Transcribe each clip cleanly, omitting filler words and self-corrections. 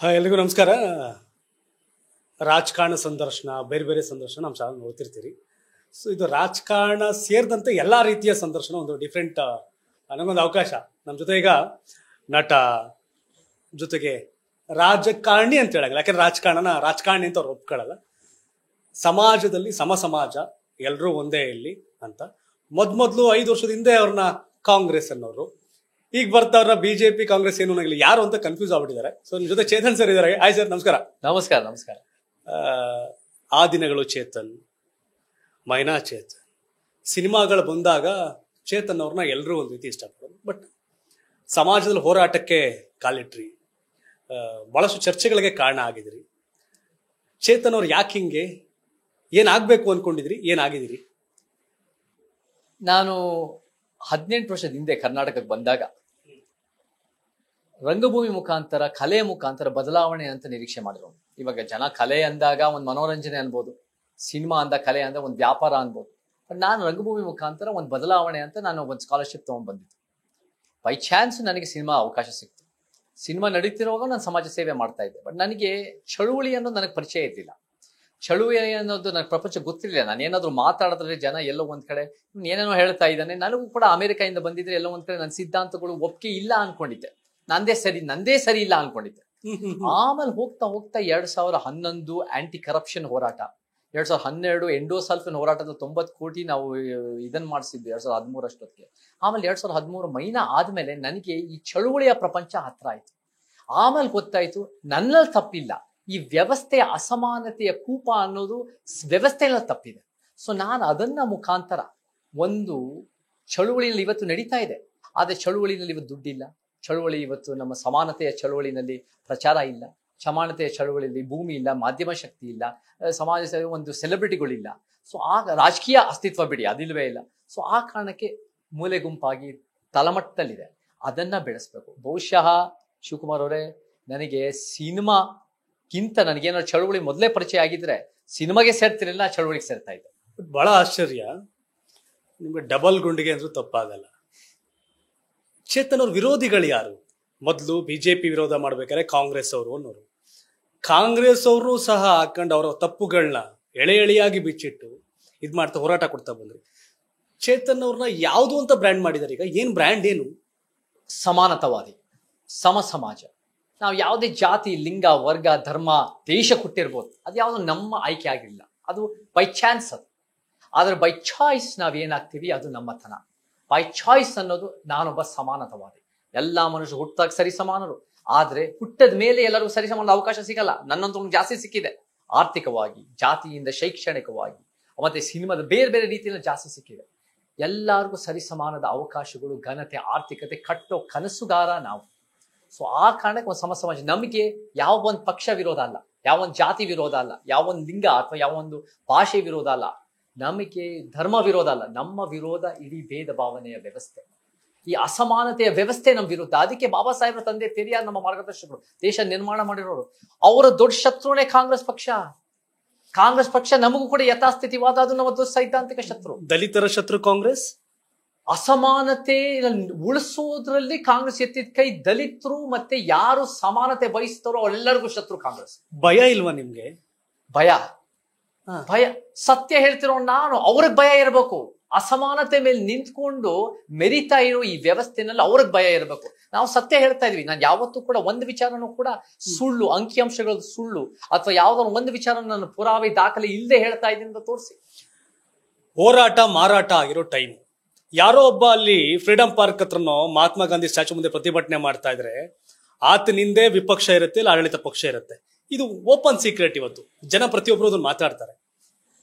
ಎಲ್ರಿಗೂ ನಮಸ್ಕಾರ. ರಾಜಕಾರಣ ಸಂದರ್ಶನ, ಬೇರೆ ಬೇರೆ ಸಂದರ್ಶನ ನಮ್ಮ ಚಾನಲ್ ನೋಡ್ತಿರ್ತೀರಿ. ಸೊ ಇದು ರಾಜಕಾರಣ ಸೇರಿದಂತೆ ಎಲ್ಲ ರೀತಿಯ ಸಂದರ್ಶನ ಒಂದು ಡಿಫ್ರೆಂಟ್ ನನಗೊಂದು ಅವಕಾಶ. ನಮ್ಮ ಜೊತೆ ಈಗ ನಟ ಜೊತೆಗೆ ರಾಜಕಾರಣಿ ಅಂತ ಹೇಳಲ್ಲ, ಯಾಕಂದ್ರೆ ರಾಜಕಾರಣಿ ಅಂತ ಅವ್ರು ಒಪ್ಕೊಳ್ಳಲ್ಲ. ಸಮಾಜದಲ್ಲಿ ಸಮಾಜ ಎಲ್ಲರೂ ಒಂದೇ ಇಲ್ಲಿ ಅಂತ ಮೊದಲು 5 ವರ್ಷದ ಹಿಂದೆ ಅವ್ರನ್ನ ಕಾಂಗ್ರೆಸ್ ಅನ್ನೋರು, ಈಗ ಬರ್ತಾವ್ರ ಬಿಜೆಪಿ ಕಾಂಗ್ರೆಸ್ ಏನು ನನಗೆ ಯಾರು ಅಂತ ಕನ್ಫ್ಯೂಸ್ ಆಗ್ಬಿಟ್ಟಿದ್ದಾರೆ. ಸೊ ನಿಮ್ ಜೊತೆ ಚೇತನ್ ಸರ್ ಇದಾರೆ. ಹಾಯ್ ಸರ್, ನಮಸ್ಕಾರ. ನಮಸ್ಕಾರ. ಆ ದಿನಗಳು ಚೇತನ್, ಮೈನಾ ಚೇತನ್ ಸಿನಿಮಾಗಳು ಬಂದಾಗ ಚೇತನ್ ಅವ್ರನ್ನ ಎಲ್ಲರೂ ಒಂದು ರೀತಿ ಇಷ್ಟಪಡೋದು. ಬಟ್ ಸಮಾಜದಲ್ಲಿ ಹೋರಾಟಕ್ಕೆ ಕಾಲಿಟ್ರಿ, ಬಹಳಷ್ಟು ಚರ್ಚೆಗಳಿಗೆ ಕಾರಣ ಆಗಿದ್ರಿ. ಚೇತನ್ ಅವ್ರು ಯಾಕೆ ಹಿಂಗೆ, ಏನಾಗಬೇಕು ಅನ್ಕೊಂಡಿದ್ರಿ, ಏನಾಗಿದ್ದೀರಿ? ನಾನು 18 ವರ್ಷದ ಹಿಂದೆ ಕರ್ನಾಟಕಕ್ಕೆ ಬಂದಾಗ ರಂಗಭೂಮಿ ಮುಖಾಂತರ, ಕಲೆಯ ಮುಖಾಂತರ ಬದಲಾವಣೆ ಅಂತ ನಿರೀಕ್ಷೆ ಮಾಡಿದ್ರು. ಇವಾಗ ಜನ ಕಲೆ ಅಂದಾಗ ಒಂದು ಮನೋರಂಜನೆ ಅನ್ಬೋದು, ಸಿನಿಮಾ ಅಂದ ಕಲೆ ಅಂದ ಒಂದು ವ್ಯಾಪಾರ ಅನ್ಬೋದು. ಬಟ್ ನಾನು ರಂಗಭೂಮಿ ಮುಖಾಂತರ ಒಂದು ಬದಲಾವಣೆ ಅಂತ ನಾನು ಒಂದು ಸ್ಕಾಲರ್ಶಿಪ್ ತೊಗೊಂಡು ಬಂದಿದ್ದೆ. ಬೈ ಚಾನ್ಸ್ ನನಗೆ ಸಿನಿಮಾ ಅವಕಾಶ ಸಿಕ್ತು. ಸಿನಿಮಾ ನಡೀತಿರುವಾಗ ನಾನು ಸಮಾಜ ಸೇವೆ ಮಾಡ್ತಾ ಇದ್ದೆ. ಬಟ್ ನನಗೆ ಚಳುವಳಿ ಅನ್ನೋದು ನನಗೆ ಪರಿಚಯ ಇರಲಿಲ್ಲ. ಚಳುವಳಿ ಅನ್ನೋದು ನನಗೆ ಪ್ರಪಂಚ ಗೊತ್ತಿರಲಿಲ್ಲ. ನಾನು ಏನಾದ್ರು ಮಾತಾಡಿದ್ರೆ ಜನ ಎಲ್ಲೋ ಒಂದ್ ಕಡೆ ಏನೇನೋ ಹೇಳ್ತಾ ಇದ್ದಾನೆ. ನನಗೂ ಕೂಡ ಅಮೆರಿಕಾಯಿಂದ ಬಂದಿದ್ರೆ ಎಲ್ಲೋ ಒಂದ್ ಕಡೆ ನನ್ನ ಸಿದ್ಧಾಂತಗಳು ಒಪ್ಪಿಗೆ ಇಲ್ಲ ಅನ್ಕೊಂಡಿದ್ದೆ. ನಂದೇ ಸರಿ ಇಲ್ಲ ಅನ್ಕೊಂಡಿದ್ದೆ. ಆಮೇಲೆ ಹೋಗ್ತಾ 2011 ಆಂಟಿ ಕರಪ್ಷನ್ ಹೋರಾಟ, 2012 ಎಂಡೋಸಲ್ಫಿನ್ ಹೋರಾಟದ 90 ಕೋಟಿ ನಾವು ಇದನ್ನ ಮಾಡಿಸಿದ್ವಿ 2013 ಅಷ್ಟೊತ್ತಿಗೆ. ಆಮೇಲೆ 2013 ಮೈನಾ ಆದ್ಮೇಲೆ ನನಗೆ ಈ ಚಳುವಳಿಯ ಪ್ರಪಂಚ ಹತ್ರ ಆಯ್ತು. ಆಮೇಲೆ ಗೊತ್ತಾಯ್ತು ನನ್ನಲ್ಲಿ ತಪ್ಪಿಲ್ಲ, ಈ ವ್ಯವಸ್ಥೆಯ ಅಸಮಾನತೆಯ ಕೂಪ ಅನ್ನೋದು ವ್ಯವಸ್ಥೆಯಲ್ಲಿ ತಪ್ಪಿದೆ. ಸೊ ನಾನು ಅದನ್ನ ಮುಖಾಂತರ ಒಂದು ಚಳುವಳಿಯಲ್ಲಿ ಇವತ್ತು ನಡೀತಾ ಇದೆ. ಆದ್ರೆ ಚಳುವಳಿನಲ್ಲಿ ಇವತ್ತು ದುಡ್ಡಿಲ್ಲ. ಚಳುವಳಿ ಇವತ್ತು ನಮ್ಮ ಸಮಾನತೆಯ ಚಳುವಳಿನಲ್ಲಿ ಪ್ರಚಾರ ಇಲ್ಲ. ಸಮಾನತೆಯ ಚಳುವಳಿಯಲ್ಲಿ ಭೂಮಿ ಇಲ್ಲ, ಮಾಧ್ಯಮ ಶಕ್ತಿ ಇಲ್ಲ, ಸಮಾಜ ಸೇವೆ ಒಂದು ಸೆಲೆಬ್ರಿಟಿಗಳಿಲ್ಲ. ಸೊ ಆಗ ರಾಜಕೀಯ ಅಸ್ತಿತ್ವ ಬಿಡಿ, ಅದಿಲ್ವೇ ಇಲ್ಲ. ಸೊ ಆ ಕಾರಣಕ್ಕೆ ಮೂಲೆ ಗುಂಪಾಗಿ ತಳಮಟ್ಟದಲ್ಲಿದೆ. ಅದನ್ನ ಬೆಳೆಸ್ಬೇಕು. ಬಹುಶಃ ಶಿವಕುಮಾರ್ ಅವರೇ, ನನಗೆ ಸಿನಿಮಾಗಿಂತ ನನಗೇನಾದ್ರು ಚಳುವಳಿ ಮೊದಲೇ ಪರಿಚಯ ಆಗಿದ್ರೆ ಸಿನಿಮಾಗೆ ಸೇರ್ತಿರಲಿಲ್ಲ, ಚಳುವಳಿಗೆ ಸೇರ್ತಾ ಇದ್ದೆ. ಬಹಳ ಆಶ್ಚರ್ಯ. ನಿಮ್ಗೆ ಡಬಲ್ ಗುಂಡಿಗೆ ಅಂದ್ರೂ ತಪ್ಪಾಗಲ್ಲ. ಚೇತನ್ ಅವ್ರ ವಿರೋಧಿಗಳು ಯಾರು? ಮೊದಲು ಬಿಜೆಪಿ ವಿರೋಧ ಮಾಡ್ಬೇಕಾದ್ರೆ ಕಾಂಗ್ರೆಸ್ ಅವರು ಅನ್ನೋರು, ಕಾಂಗ್ರೆಸ್ ಅವರು ಸಹ ಹಾಕೊಂಡು ಅವರ ತಪ್ಪುಗಳನ್ನ ಎಳೆಯಾಗಿ ಬಿಚ್ಚಿಟ್ಟು ಇದ್ ಮಾಡ್ತಾ ಹೋರಾಟ ಕೊಡ್ತಾ ಬಂದ್ರಿ. ಚೇತನ್ ಅವ್ರನ್ನ ಯಾವುದು ಅಂತ ಬ್ರ್ಯಾಂಡ್ ಮಾಡಿದಾರೆ. ಈಗ ಏನ್ ಬ್ರ್ಯಾಂಡ್ ಏನು? ಸಮಾನತಾವಾದಿ, ಸಮಾಜ. ನಾವು ಯಾವುದೇ ಜಾತಿ, ಲಿಂಗ, ವರ್ಗ, ಧರ್ಮ, ದೇಶ ಕೊಟ್ಟಿರ್ಬೋದು, ಅದು ಯಾವುದು ನಮ್ಮ ಆಯ್ಕೆ ಆಗಿರಲಿಲ್ಲ. ಅದು ಬೈ ಚಾನ್ಸ್. ಅದು ಆದ್ರೆ ಬೈ ಚಾಯ್ಸ್ ನಾವೇನಾಗ್ತೀವಿ ಅದು ನಮ್ಮತನ. ಬೈ ಚಾಯ್ಸ್ ಅನ್ನೋದು ನಾನೊಬ್ಬ ಸಮಾನತಾವಾದಿ. ಎಲ್ಲಾ ಮನುಷ್ಯರು ಹುಟ್ಟಾಗ ಸರಿ ಸಮಾನರು, ಆದ್ರೆ ಹುಟ್ಟದ ಮೇಲೆ ಎಲ್ಲರಿಗೂ ಸರಿ ಸಮಾನದ ಅವಕಾಶ ಸಿಗಲ್ಲ. ನನ್ನಂತೂ ಜಾಸ್ತಿ ಸಿಕ್ಕಿದೆ, ಆರ್ಥಿಕವಾಗಿ, ಜಾತಿಯಿಂದ, ಶೈಕ್ಷಣಿಕವಾಗಿ, ಮತ್ತೆ ಸಿನಿಮಾದ ಬೇರೆ ಬೇರೆ ರೀತಿಯಲ್ಲಿ ಜಾಸ್ತಿ ಸಿಕ್ಕಿದೆ. ಎಲ್ಲರಿಗೂ ಸರಿ ಸಮಾನದ ಅವಕಾಶಗಳು, ಘನತೆ, ಆರ್ಥಿಕತೆ ಕಟ್ಟೋ ಕನಸುಗಾರ ನಾವು. ಸೊ ಆ ಕಾರಣಕ್ಕೆ ಒಂದು ಸಮಾಜ, ನಮಗೆ ಯಾವ ಒಂದು ಪಕ್ಷ ವಿರೋಧ ಅಲ್ಲ, ಯಾವ ಒಂದು ಜಾತಿ ವಿರೋಧ ಅಲ್ಲ, ಯಾವ ಒಂದು ಲಿಂಗ ಅಥವಾ ಯಾವ ಒಂದು ಭಾಷೆ ವಿರೋಧ ಅಲ್ಲ, ನಮಗೆ ಧರ್ಮ ವಿರೋಧ ಅಲ್ಲ. ನಮ್ಮ ವಿರೋಧ ಇಡೀ ಭೇದ ಭಾವನೆಯ ವ್ಯವಸ್ಥೆ, ಈ ಅಸಮಾನತೆಯ ವ್ಯವಸ್ಥೆ ನಮ್ಮ ವಿರುದ್ಧ. ಅದಕ್ಕೆ ಬಾಬಾ ಸಾಹೇಬ್ರ ತಂದೆ ಪೆರಿಯಾರ್ ನಮ್ಮ ಮಾರ್ಗದರ್ಶಕರು, ದೇಶ ನಿರ್ಮಾಣ ಮಾಡಿರೋರು. ಅವರ ದೊಡ್ಡ ಶತ್ರುನೇ ಕಾಂಗ್ರೆಸ್ ಪಕ್ಷ. ಕಾಂಗ್ರೆಸ್ ಪಕ್ಷ ನಮಗೂ ಕೂಡ ಯಥಾಸ್ಥಿತಿವಾದ, ಅದು ನಮ್ಮ ದೊಡ್ಡ ಸೈದ್ಧಾಂತಿಕ ಶತ್ರು. ದಲಿತರ ಶತ್ರು ಕಾಂಗ್ರೆಸ್. ಅಸಮಾನತೆ ಉಳಿಸೋದ್ರಲ್ಲಿ ಕಾಂಗ್ರೆಸ್ ಎತ್ತಿದ ಕೈ. ದಲಿತರು ಮತ್ತೆ ಯಾರು ಸಮಾನತೆ ಬಯಸ್ತಾರೋ ಅವರೆಲ್ಲರಿಗೂ ಶತ್ರು ಕಾಂಗ್ರೆಸ್. ಭಯ ಇಲ್ವಾ ನಿಮ್ಗೆ? ಭಯ ಸತ್ಯ ಹೇಳ್ತಿರೋ ನಾನು, ಅವ್ರಿಗೆ ಭಯ ಇರಬೇಕು. ಅಸಮಾನತೆ ಮೇಲೆ ನಿಂತ್ಕೊಂಡು ಮೆರಿತಾ ಇರೋ ಈ ವ್ಯವಸ್ಥೆನಲ್ಲಿ ಅವ್ರಿಗೆ ಭಯ ಇರಬೇಕು. ನಾವು ಸತ್ಯ ಹೇಳ್ತಾ ಇದ್ವಿ. ನಾನು ಯಾವತ್ತೂ ಕೂಡ ಒಂದು ವಿಚಾರನೂ ಕೂಡ ಸುಳ್ಳು, ಅಂಕಿಅಂಶಗಳ ಸುಳ್ಳು ಅಥವಾ ಯಾವ್ದಾದ್ರು ಒಂದು ವಿಚಾರ ನಾನು ಪುರಾವೆ ದಾಖಲೆ ಇಲ್ಲದೆ ಹೇಳ್ತಾ ಇದ್ದೀನಿ ಅಂತ ತೋರಿಸಿ. ಹೋರಾಟ ಮಾರಾಟ ಆಗಿರೋ ಟೈಮ್, ಯಾರೋ ಒಬ್ಬ ಅಲ್ಲಿ ಫ್ರೀಡಂ ಪಾರ್ಕ್ ಹತ್ರನೋ ಮಹಾತ್ಮ ಗಾಂಧಿ ಸ್ಟ್ಯಾಚು ಮುಂದೆ ಪ್ರತಿಭಟನೆ ಮಾಡ್ತಾ ಇದ್ರೆ ಆತನಿಂದೆ ವಿಪಕ್ಷ ಇರುತ್ತೆ, ಇಲ್ಲ ಆಡಳಿತ ಪಕ್ಷ ಇರುತ್ತೆ. ಇದು ಓಪನ್ ಸೀಕ್ರೆಟ್. ಇವತ್ತು ಜನ ಪ್ರತಿಯೊಬ್ಬರು ಅದನ್ನು ಮಾತಾಡ್ತಾರೆ.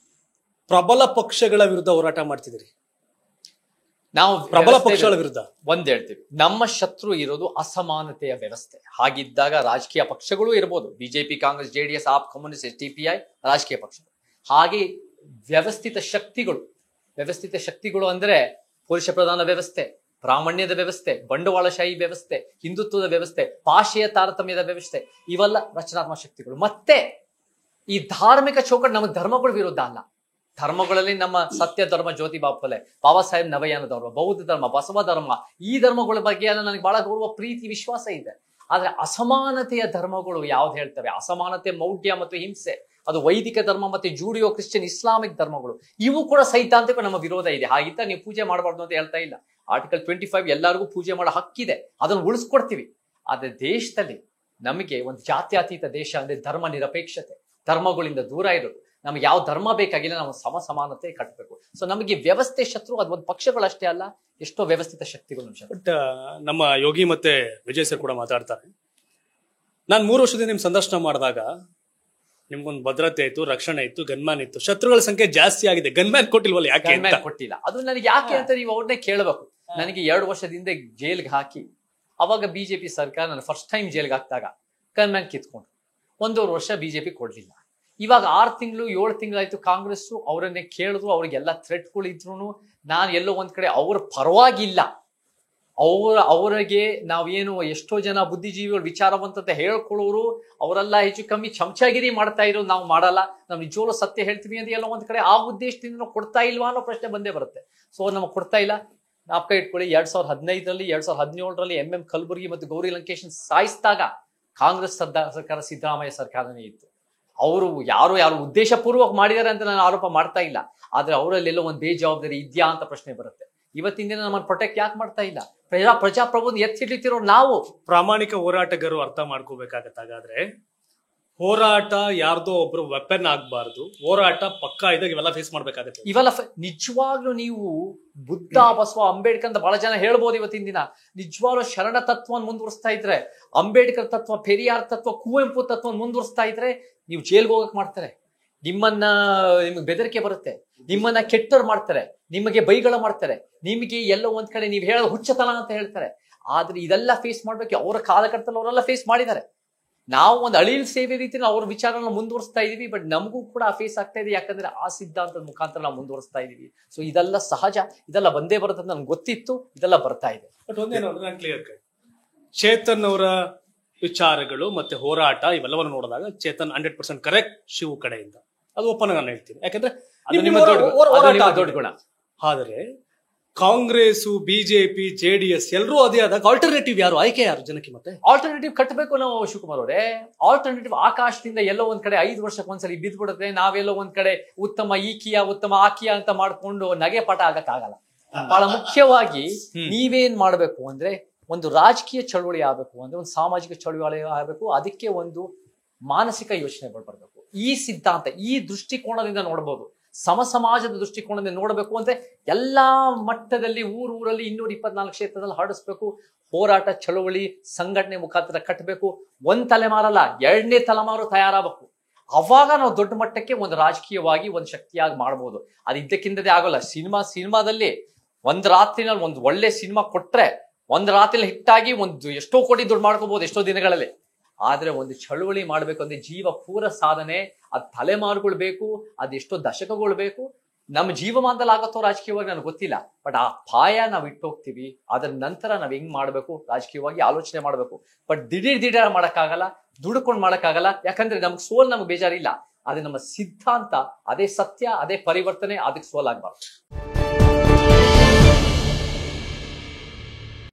ಪ್ರಬಲ ಪಕ್ಷಗಳ ವಿರುದ್ಧ ಹೋರಾಟ ಮಾಡ್ತಿದ್ದೀರಿ. ನಾವು ಪ್ರಬಲ ಪಕ್ಷಗಳ ವಿರುದ್ಧ ಒಂದ್ ಹೇಳ್ತೀವಿ, ನಮ್ಮ ಶತ್ರು ಇರೋದು ಅಸಮಾನತೆಯ ವ್ಯವಸ್ಥೆ. ಹಾಗಿದ್ದಾಗ ರಾಜಕೀಯ ಪಕ್ಷಗಳು ಇರ್ಬೋದು, BJP, Congress, JDS, AAP, communist, TPI ರಾಜಕೀಯ ಪಕ್ಷಗಳು. ಹಾಗೆ ವ್ಯವಸ್ಥಿತ ಶಕ್ತಿಗಳು ಅಂದ್ರೆ ಪುರುಷ ಪ್ರಧಾನ ವ್ಯವಸ್ಥೆ, ಬ್ರಾಹ್ಮಣ್ಯದ ವ್ಯವಸ್ಥೆ, ಬಂಡವಾಳಶಾಹಿ ವ್ಯವಸ್ಥೆ, ಹಿಂದುತ್ವದ ವ್ಯವಸ್ಥೆ, ಭಾಷೆಯ ತಾರತಮ್ಯದ ವ್ಯವಸ್ಥೆ, ಇವೆಲ್ಲ ರಚನಾತ್ಮಕ ಶಕ್ತಿಗಳು. ಮತ್ತೆ ಈ ಧಾರ್ಮಿಕ ಚೌಕಟ್ಟು ನಮ್ಮ ಧರ್ಮಗಳ ವಿರುದ್ಧ ಅಲ್ಲ. ಧರ್ಮಗಳಲ್ಲಿ ನಮ್ಮ ಸತ್ಯ ಧರ್ಮ, ಜ್ಯೋತಿಬಾ ಫುಲೆ, ಬಾಬಾ ಸಾಹೇಬ್ ನವಯಾನ ಧರ್ಮ, ಬೌದ್ಧ ಧರ್ಮ, ಬಸವ ಧರ್ಮ, ಈ ಧರ್ಮಗಳ ಬಗ್ಗೆ ಎಲ್ಲ ನನಗೆ ಬಹಳ ಗೌರವ, ಪ್ರೀತಿ, ವಿಶ್ವಾಸ ಇದೆ. ಆದ್ರೆ ಅಸಮಾನತೆಯ ಧರ್ಮಗಳು ಯಾವ್ದು ಹೇಳ್ತವೆ, ಅಸಮಾನತೆ, ಮೌಢ್ಯ ಮತ್ತು ಹಿಂಸೆ, ಅದು ವೈದಿಕ ಧರ್ಮ ಮತ್ತೆ ಜೂಡಿಯೋ ಕ್ರಿಶ್ಚಿಯನ್ ಇಸ್ಲಾಮಿಕ್ ಧರ್ಮಗಳು, ಇವು ಕೂಡ ಸೈದ್ಧಾಂತಿಕ ನಮ್ಮ ವಿರೋಧ ಇದೆ. ಹಾಗಿದ್ದ ನೀವು ಪೂಜೆ ಮಾಡಬಾರ್ದು ಅಂತ ಹೇಳ್ತಾ ಇಲ್ಲ. ಆರ್ಟಿಕಲ್ 25 ಎಲ್ಲರಿಗೂ ಪೂಜೆ ಮಾಡೋ ಹಕ್ಕಿದೆ, ಅದನ್ನು ಉಳಿಸ್ಕೊಡ್ತೀವಿ. ಆದ್ರೆ ದೇಶದಲ್ಲಿ ನಮಗೆ ಒಂದು ಜಾತ್ಯತೀತ ದೇಶ ಅಂದ್ರೆ ಧರ್ಮ ನಿರಪೇಕ್ಷತೆ, ಧರ್ಮಗಳಿಂದ ದೂರ ಇರೋದು. ನಮ್ಗೆ ಯಾವ ಧರ್ಮ ಬೇಕಾಗಿಲ್ಲ, ನಾವು ಸಮಾನತೆ ಕಟ್ಟಬೇಕು. ಸೊ ನಮಗೆ ವ್ಯವಸ್ಥೆ ಶತ್ರು, ಅದು ಒಂದು ಪಕ್ಷಗಳಷ್ಟೇ ಅಲ್ಲ, ಎಷ್ಟೋ ವ್ಯವಸ್ಥಿತ ಶಕ್ತಿಗಳು. ಬಟ್ ನಮ್ಮ ಯೋಗಿ ಮತ್ತೆ ವಿಜಯ್ ಸರ್ ಕೂಡ ಮಾತಾಡ್ತಾರೆ. ನಾನು 3 ವರ್ಷದಿಂದ ನಿಮ್ ಸಂದರ್ಶನ ಮಾಡಿದಾಗ ನಿಮ್ಗೊಂದು ಭದ್ರತೆ ಇತ್ತು, ರಕ್ಷಣೆ ಇತ್ತು, ಗನ್ಮ್ಯಾನ್ ಇತ್ತು. ಶತ್ರುಗಳ ಸಂಖ್ಯೆ ಜಾಸ್ತಿ ಆಗಿದೆ, ಗನ್ಮ್ಯಾನ್ ಕೊಟ್ಟಿಲ್ವಲ್ಲ, ಯಾಕೆ ಕೊಟ್ಟಿಲ್ಲ? ಅದು ನನಗೆ ಯಾಕೆ ಅಂತ ನೀವು ಅವ್ರನ್ನೇ ಕೇಳಬೇಕು. ನನಗೆ 2 ವರ್ಷದಿಂದ ಜೈಲ್ಗೆ ಹಾಕಿ, ಅವಾಗ ಬಿಜೆಪಿ ಸರ್ಕಾರ ನಾನು ಫಸ್ಟ್ ಟೈಮ್ ಜೈಲ್ಗೆ ಹಾಕಿದಾಗ ಗನ್ಮ್ಯಾನ್ ಕಿತ್ಕೊಂಡು 1.5 ವರ್ಷ ಬಿಜೆಪಿ ಕೊಡ್ಲಿಲ್ಲ. ಇವಾಗ 6 ತಿಂಗಳು 7 ತಿಂಗಳಾಯ್ತು ಕಾಂಗ್ರೆಸ್ ಅವರನ್ನೇ ಕೇಳಿದ್ರು, ಅವ್ರಿಗೆಲ್ಲ ಥ್ರೆಟ್ಗಳು ಇದ್ರು. ನಾನು ಎಲ್ಲೋ ಒಂದ್ ಕಡೆ ಅವ್ರ ಪರವಾಗಿಲ್ಲ, ಅವರಿಗೆ ನಾವೇನು ಎಷ್ಟೋ ಜನ ಬುದ್ಧಿಜೀವಿಗಳು ವಿಚಾರವಂತತೆ ಹೇಳ್ಕೊಳ್ಳೋರು ಅವರೆಲ್ಲ ಹೆಚ್ಚು ಕಮ್ಮಿ ಚಮಚಾಗಿರಿ ಮಾಡ್ತಾ ಇರೋದು ನಾವು ಮಾಡಲ್ಲ, ನಾವು ನಿಜವಾಗ್ಲೂ ಸತ್ಯ ಹೇಳ್ತೀವಿ ಅಂತ ಎಲ್ಲ ಒಂದ್ ಕಡೆ ಆ ಉದ್ದೇಶದಿಂದ ನಾವು ಕೊಡ್ತಾ ಇಲ್ವಾ ಅನ್ನೋ ಪ್ರಶ್ನೆ ಬಂದೇ ಬರುತ್ತೆ. ಸೊ ನಮಗೆ ಕೊಡ್ತಾ ಇಲ್ಲ. ಜ್ಞಾಪಕ ಇಟ್ಕೊಳ್ಳಿ, 2015ರಲ್ಲಿ 2017ರಲ್ಲಿ ಕಲಬುರ್ಗಿ ಮತ್ತು ಗೌರಿ ಲಂಕೇಶನ್ ಸಾಯಿಸಿದಾಗ ಕಾಂಗ್ರೆಸ್ ಸರ್ಕಾರ, ಸಿದ್ದರಾಮಯ್ಯ ಸರ್ಕಾರನೇ ಇತ್ತು. ಅವರು ಯಾರು ಉದ್ದೇಶಪೂರ್ವಕ ಮಾಡಿದ್ದಾರೆ ಅಂತ ನಾನು ಆರೋಪ ಮಾಡ್ತಾ ಇಲ್ಲ, ಆದ್ರೆ ಅವರಲ್ಲೆಲ್ಲೋ ಒಂದು ಬೇಜವಾಬ್ದಾರಿ ಇದೆಯಾ ಅಂತ ಪ್ರಶ್ನೆ ಬರುತ್ತೆ. ಇವತ್ತಿನ ದಿನ ನಮ್ಮನ್ನು ಪ್ರೊಟೆಕ್ಟ್ ಯಾಕೆ ಮಾಡ್ತಾ ಇಲ್ಲ? ಪ್ರಜಾಪ್ರಭುತ್ವ ಎತ್ತಿಟ್ಟಿರೋ ನಾವು ಪ್ರಾಮಾಣಿಕ ಹೋರಾಟಗಾರರು ಅರ್ಥ ಮಾಡ್ಕೋಬೇಕಾಗತ್ತೆ. ಹಾಗಾದ್ರೆ ಹೋರಾಟ ಯಾರ್ದೋ ಒಬ್ರು ವೆಪನ್ ಆಗ್ಬಾರ್ದು, ಹೋರಾಟ ಪಕ್ಕಾ ಇದಾಗ ಇವೆಲ್ಲ ಫೇಸ್ ಮಾಡ್ಬೇಕಾಗತ್ತೆ. ಇವೆಲ್ಲ ನಿಜವಾಗ್ಲೂ ನೀವು ಬುದ್ಧ, ಬಸವ, ಅಂಬೇಡ್ಕರ್ ಅಂತ ಬಹಳ ಜನ ಹೇಳ್ಬೋದು. ಇವತ್ತಿನ ದಿನ ನಿಜವಾಗ್ಲೂ ಶರಣ ತತ್ವವನ್ನು ಮುಂದುವರಿಸ್ತಾ ಇದ್ರೆ, ಅಂಬೇಡ್ಕರ್ ತತ್ವ, ಪೆರಿಯಾರ್ ತತ್ವ, ಕುವೆಂಪು ತತ್ವವನ್ನು ಮುಂದುವರಿಸ್ತಾ ಇದ್ರೆ ನೀವು ಜೈಲ್ಗೆ ಹೋಗಕ್ ಮಾಡ್ತಾರೆ, ನಿಮ್ಗೆ ಬೆದರಿಕೆ ಬರುತ್ತೆ, ನಿಮ್ಮನ್ನ ಕೆಟ್ಟರ್ ಮಾಡ್ತಾರೆ, ನಿಮಗೆ ಬೈಗಳ ಮಾಡ್ತಾರೆ, ನಿಮಗೆ ಎಲ್ಲೋ ಒಂದ್ ಕಡೆ ನೀವು ಹೇಳೋದು ಹುಚ್ಚತನ ಅಂತ ಹೇಳ್ತಾರೆ. ಆದ್ರೆ ಇದೆಲ್ಲ ಫೇಸ್ ಮಾಡ್ಬೇಕು. ಅವರ ಕಾಲಘಟ್ಟದಲ್ಲಿ ಅವರೆಲ್ಲ ಫೇಸ್ ಮಾಡಿದ್ದಾರೆ. ನಾವು ಒಂದು ಅಳಿಲ್ ಸೇವೆ ರೀತಿ ಅವ್ರ ವಿಚಾರನ ಮುಂದುವರಿಸ್ತಾ ಇದೀವಿ. ಬಟ್ ನಮಗೂ ಕೂಡ ಫೇಸ್ ಆಗ್ತಾ ಇದೆ, ಯಾಕಂದ್ರೆ ಆ ಸಿದ್ಧಾಂತದ ಮುಖಾಂತರ ನಾವು ಮುಂದುವರಿಸ್ತಾ ಇದೀವಿ. ಸೊ ಇದೆಲ್ಲ ಸಹಜ, ಇದೆಲ್ಲ ಬಂದೇ ಬರುತ್ತೆ ಅಂತ ನನ್ಗೆ ಗೊತ್ತಿತ್ತು, ಇದೆಲ್ಲ ಬರ್ತಾ ಇದೆ. ಬಟ್ ಒಂದೇನು ನಾನು ಕ್ಲಿಯರ್ ಚೇತನ್ ಅವರ ವಿಚಾರಗಳು ಮತ್ತೆ ಹೋರಾಟ ಇವೆಲ್ಲವನ್ನು ನೋಡಿದಾಗ ಚೇತನ್ 100% ಕರೆಕ್ಟ್ ಶಿವು ಕಡೆಯಿಂದ, ಅದು ಓಪನ್ ನಾನು ಹೇಳ್ತೀನಿ. ಯಾಕಂದ್ರೆ ದೊಡ್ಡ ಗುಣ. ಆದರೆ ಕಾಂಗ್ರೆಸ್, ಬಿಜೆಪಿ, JDS ಎಲ್ಲರೂ ಅದೇ ಆದಾಗ ಆಲ್ಟರ್ನೇಟಿವ್ ಯಾರು, ಆಯ್ಕೆ ಯಾರು ಜನಕ್ಕೆ? ಮತ್ತೆ ಆಲ್ಟರ್ನೇಟಿವ್ ಕಟ್ಟಬೇಕು ನಾವು ಶಿವಕುಮಾರ್ ಅವರೇ. ಆಲ್ಟರ್ನೇಟಿವ್ ಆಕಾಶದಿಂದ ಎಲ್ಲೋ ಒಂದ್ ಕಡೆ 5 ವರ್ಷಕ್ಕೊಂದ್ಸಲಿ ಬಿದ್ದ್ಬಿಡುತ್ತೆ. ನಾವೆಲ್ಲೋ ಒಂದ್ ಕಡೆ ಉತ್ತಮ ಈಕಿಯಾ, ಉತ್ತಮ ಆಕಿಯಾ ಅಂತ ಮಾಡ್ಕೊಂಡು ನಗೆ ಪಾಠ ಆಗಕ್ಕಾಗಲ್ಲ. ಬಹಳ ಮುಖ್ಯವಾಗಿ ನೀವೇನ್ ಮಾಡ್ಬೇಕು ಅಂದ್ರೆ, ಒಂದು ರಾಜಕೀಯ ಚಳವಳಿ ಆಗ್ಬೇಕು ಅಂದ್ರೆ, ಒಂದು ಸಾಮಾಜಿಕ ಚಳವಳಿ ಆಗ್ಬೇಕು. ಅದಕ್ಕೆ ಒಂದು ಮಾನಸಿಕ ಯೋಚನೆಗಳು ಬರ್ಬೇಕು. ಈ ಸಿದ್ಧಾಂತ, ಈ ದೃಷ್ಟಿಕೋನದಿಂದ ನೋಡ್ಬೋದು. ಸಮಾಜದ ದೃಷ್ಟಿಕೋನದಿಂದ ನೋಡಬೇಕು ಅಂದ್ರೆ ಎಲ್ಲಾ ಮಟ್ಟದಲ್ಲಿ, ಊರಲ್ಲಿ 224 ಕ್ಷೇತ್ರದಲ್ಲಿ ಹರಡಿಸ್ಬೇಕು. ಹೋರಾಟ, ಚಳವಳಿ, ಸಂಘಟನೆ ಮುಖಾಂತರ ಕಟ್ಟಬೇಕು. 1 ತಲೆಮಾರಲ್ಲ, 2ನೇ ತಲೆಮಾರು ತಯಾರಾಗಬೇಕು. ಅವಾಗ ನಾವು ದೊಡ್ಡ ಮಟ್ಟಕ್ಕೆ ಒಂದು ರಾಜಕೀಯವಾಗಿ ಒಂದು ಶಕ್ತಿಯಾಗಿ ಮಾಡ್ಬೋದು. ಅದು ಇದ್ದಕ್ಕಿಂದದೇ ಆಗೋಲ್ಲ. ಸಿನಿಮಾದಲ್ಲಿ ಒಂದ್ ರಾತ್ರಿನಲ್ಲಿ ಒಂದು ಒಳ್ಳೆ ಸಿನಿಮಾ ಕೊಟ್ರೆ, ಒಂದ್ ರಾತ್ರಿ ಹಿಟ್ಟಾಗಿ ಎಷ್ಟೋ ಕೋಟಿ ದುಡ್ಡು ಮಾಡ್ಕೋಬಹುದು ಎಷ್ಟೋ ದಿನಗಳಲ್ಲಿ. ಆದ್ರೆ ಒಂದು ಚಳುವಳಿ ಮಾಡ್ಬೇಕು ಅಂದ್ರೆ ಜೀವ ಪೂರ ಸಾಧನೆ, ಅದ್ ತಲೆಮಾರುಗಳು ಬೇಕು, ಅದೆಷ್ಟೋ ದಶಕಗಳು ಬೇಕು. ನಮ್ಮ ಜೀವಮಾನದಲ್ಲಿ ಆಗತ್ತೋ ರಾಜಕೀಯವಾಗಿ ನನಗೆ ಗೊತ್ತಿಲ್ಲ. ಬಟ್ ಆ ಪಾಯ ನಾವು ಇಟ್ಟೋಗ್ತೀವಿ. ಅದರ ನಂತರ ನಾವ್ ಹೆಂಗ್ ಮಾಡ್ಬೇಕು ರಾಜಕೀಯವಾಗಿ ಆಲೋಚನೆ ಮಾಡ್ಬೇಕು. ಬಟ್ ದಿಢೀರ್ ಮಾಡಕ್ಕಾಗಲ್ಲ, ದುಡ್ಕೊಂಡು ಮಾಡಕ್ಕಾಗಲ್ಲ. ಯಾಕಂದ್ರೆ ನಮ್ಗೆ ನಮ್ಗೆ ಬೇಜಾರಿಲ್ಲ. ಆದ್ರೆ ನಮ್ಮ ಸಿದ್ಧಾಂತ ಅದೇ ಸತ್ಯ, ಅದೇ ಪರಿವರ್ತನೆ, ಅದಕ್ಕೆ ಸೋಲಾಗಬಾರ್ದು.